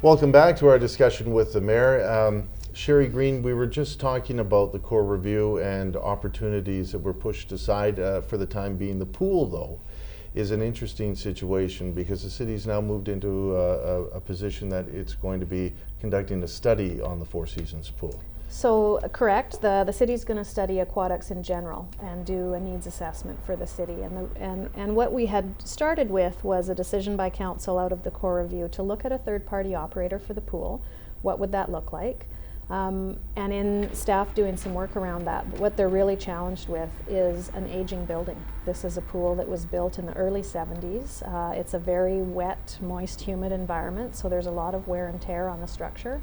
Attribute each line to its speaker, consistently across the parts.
Speaker 1: Welcome back to our discussion with the Mayor. Shari Green, we were just talking about the core review and opportunities that were pushed aside for the time being. The pool, though, is an interesting situation because the city's now moved into a position that it's going to be conducting a study on the Four Seasons pool.
Speaker 2: So correct, the city's going to study aquatics in general and do a needs assessment for the city. And what we had started with was a decision by council out of the core review to look at a third-party operator for the pool. What would that look like? And in staff doing some work around that, but what they're really challenged with is an aging building. This is a pool that was built in the early 70s. It's a very wet, moist, humid environment, so there's a lot of wear and tear on the structure.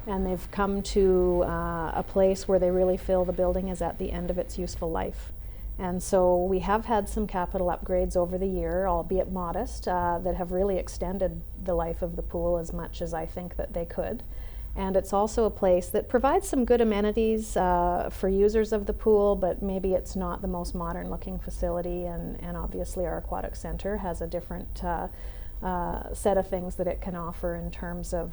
Speaker 2: And they've come to a place where they really feel the building is at the end of its useful life. And so we have had some capital upgrades over the year, albeit modest, that have really extended the life of the pool as much as I think that they could. And it's also a place that provides some good amenities for users of the pool, but maybe it's not the most modern looking facility, and obviously our Aquatic Centre has a different set of things that it can offer in terms of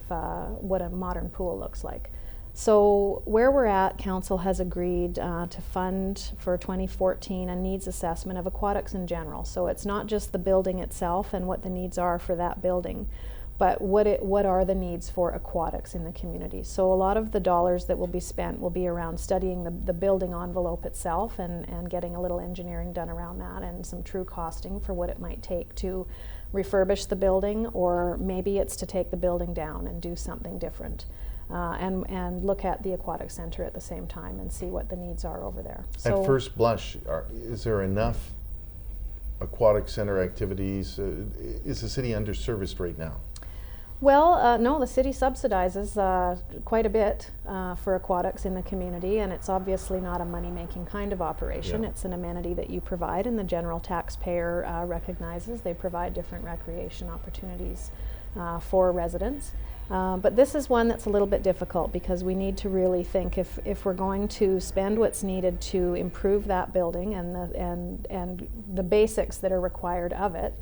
Speaker 2: what a modern pool looks like. So where we're at, council has agreed to fund for 2014 a needs assessment of aquatics in general. So it's not just the building itself and what the needs are for that building, but what are the needs for aquatics in the community. So a lot of the dollars that will be spent will be around studying the building envelope itself and getting a little engineering done around that and some true costing for what it might take to refurbish the building, or maybe it's to take the building down and do something different. And look at the Aquatic Centre at the same time and see what the needs are over there. So
Speaker 1: at first blush, is there enough Aquatic Centre activities? Is the city underserviced right now?
Speaker 2: Well, no, the city subsidizes quite a bit for aquatics in the community, and it's obviously not a money-making kind of operation. Yeah. It's an amenity that you provide, and the general taxpayer recognizes they provide different recreation opportunities for residents. But this is one that's a little bit difficult because we need to really think if we're going to spend what's needed to improve that building and the basics that are required of it,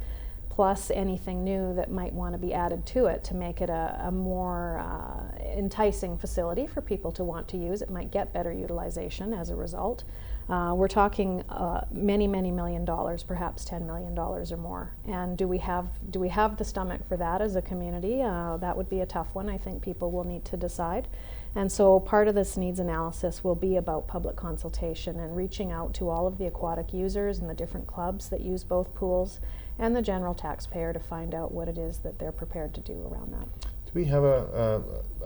Speaker 2: plus anything new that might want to be added to it to make it a more enticing facility for people to want to use. It might get better utilization as a result. We're talking many, many $1 million, perhaps $10 million or more. And do we have the stomach for that as a community? That would be a tough one. I think people will need to decide. And so part of this needs analysis will be about public consultation and reaching out to all of the aquatic users and the different clubs that use both pools and the general taxpayer to find out what it is that they're prepared to do around that.
Speaker 1: Do we have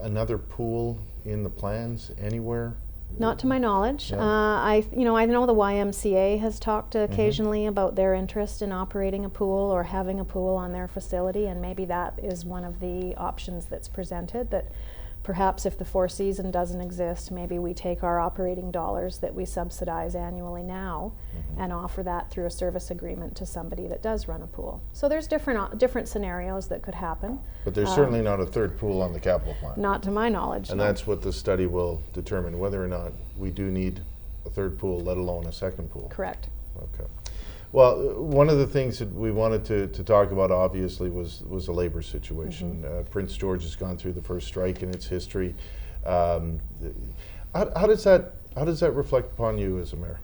Speaker 1: another pool in the plans anywhere?
Speaker 2: Not to my knowledge.
Speaker 1: Yeah.
Speaker 2: I know the YMCA has talked occasionally about their interest in operating a pool or having a pool on their facility, and maybe that is one of the options that's presented, that perhaps if the Four Seasons doesn't exist, maybe we take our operating dollars that we subsidize annually now and offer that through a service agreement to somebody that does run a pool. So there's different scenarios that could happen.
Speaker 1: But there's certainly not a third pool on the capital plan.
Speaker 2: Not to my knowledge.
Speaker 1: And
Speaker 2: no.
Speaker 1: That's what the study will determine, whether or not we do need a third pool, let alone a second pool.
Speaker 2: Correct.
Speaker 1: Okay. Well, one of the things that we wanted to talk about, obviously, was the labor situation. Prince George has gone through the first strike in its history. How does that reflect upon you as a mayor?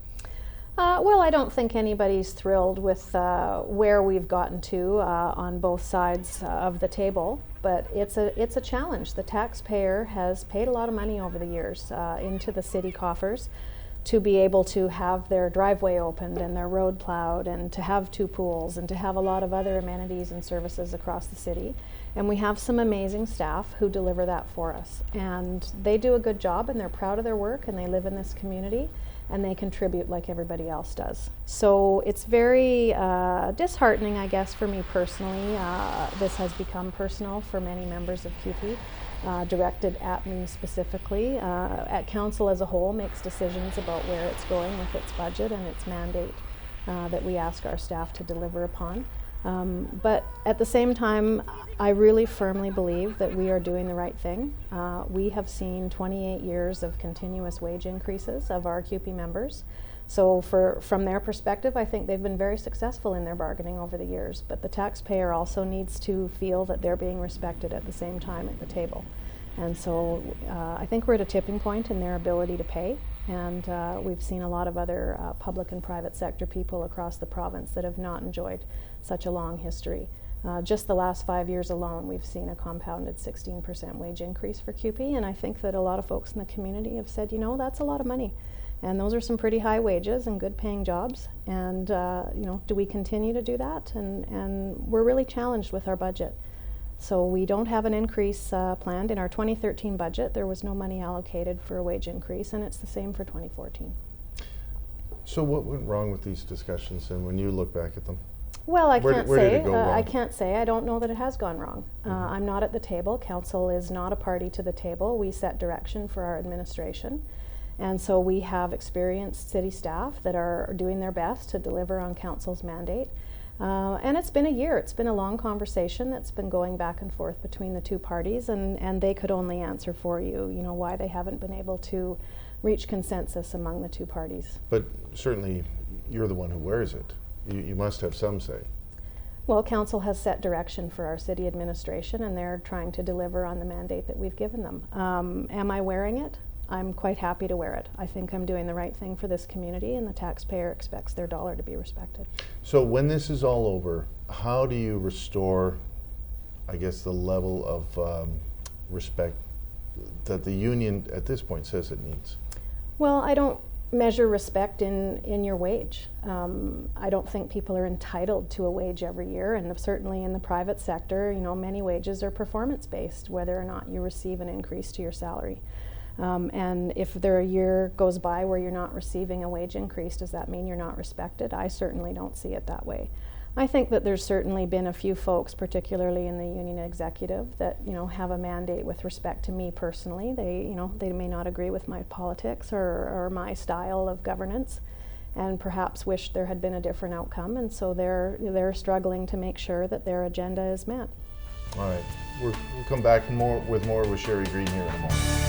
Speaker 2: Well, I don't think anybody's thrilled with where we've gotten to on both sides of the table, but it's a challenge. The taxpayer has paid a lot of money over the years into the city coffers to be able to have their driveway opened and their road plowed and to have two pools and to have a lot of other amenities and services across the city. And we have some amazing staff who deliver that for us. And they do a good job and they're proud of their work and they live in this community and they contribute like everybody else does. So it's very disheartening, I guess, for me personally. This has become personal for many members of CUPE. Directed at me specifically. At council as a whole makes decisions about where it's going with its budget and its mandate that we ask our staff to deliver upon. But at the same time, I really firmly believe that we are doing the right thing. We have seen 28 years of continuous wage increases of our CUPE members. So from their perspective, I think they've been very successful in their bargaining over the years, but the taxpayer also needs to feel that they're being respected at the same time at the table. And so I think we're at a tipping point in their ability to pay, and we've seen a lot of other public and private sector people across the province that have not enjoyed such a long history. Just the last 5 years alone, we've seen a compounded 16% wage increase for CUPE, and I think that a lot of folks in the community have said, you know, that's a lot of money. And those are some pretty high wages and good paying jobs. And, you know, do we continue to do that? And we're really challenged with our budget. So we don't have an increase planned. In our 2013 budget, there was no money allocated for a wage increase, and it's the same for 2014.
Speaker 1: So what went wrong with these discussions, and when you look back at them?
Speaker 2: Well, I
Speaker 1: Where
Speaker 2: can't
Speaker 1: did
Speaker 2: say.
Speaker 1: it go wrong?
Speaker 2: I can't say. I don't know that it has gone wrong. I'm not at the table. Council is not a party to the table. We set direction for our administration. And so we have experienced city staff that are doing their best to deliver on council's mandate. And it's been a year. It's been a long conversation that's been going back and forth between the two parties, and they could only answer for you, you know, why they haven't been able to reach consensus among the two parties.
Speaker 1: But certainly you're the one who wears it. You must have some say.
Speaker 2: Well, council has set direction for our city administration, and they're trying to deliver on the mandate that we've given them. Am I wearing it? I'm quite happy to wear it. I think I'm doing the right thing for this community, and the taxpayer expects their dollar to be respected.
Speaker 1: So when this is all over, how do you restore, I guess, the level of respect that the union at this point says it needs?
Speaker 2: Well, I don't measure respect in your wage. I don't think people are entitled to a wage every year, and certainly in the private sector, you know, many wages are performance-based, whether or not you receive an increase to your salary. And if there a year goes by where you're not receiving a wage increase, does that mean you're not respected? I certainly don't see it that way. I think that there's certainly been a few folks, particularly in the union executive, that, you know, have a mandate with respect to me personally. They, you know, they may not agree with my politics or my style of governance, and perhaps wish there had been a different outcome, and so they're struggling to make sure that their agenda is met.
Speaker 1: All right, we'll come back with more with Shari Green here in a moment.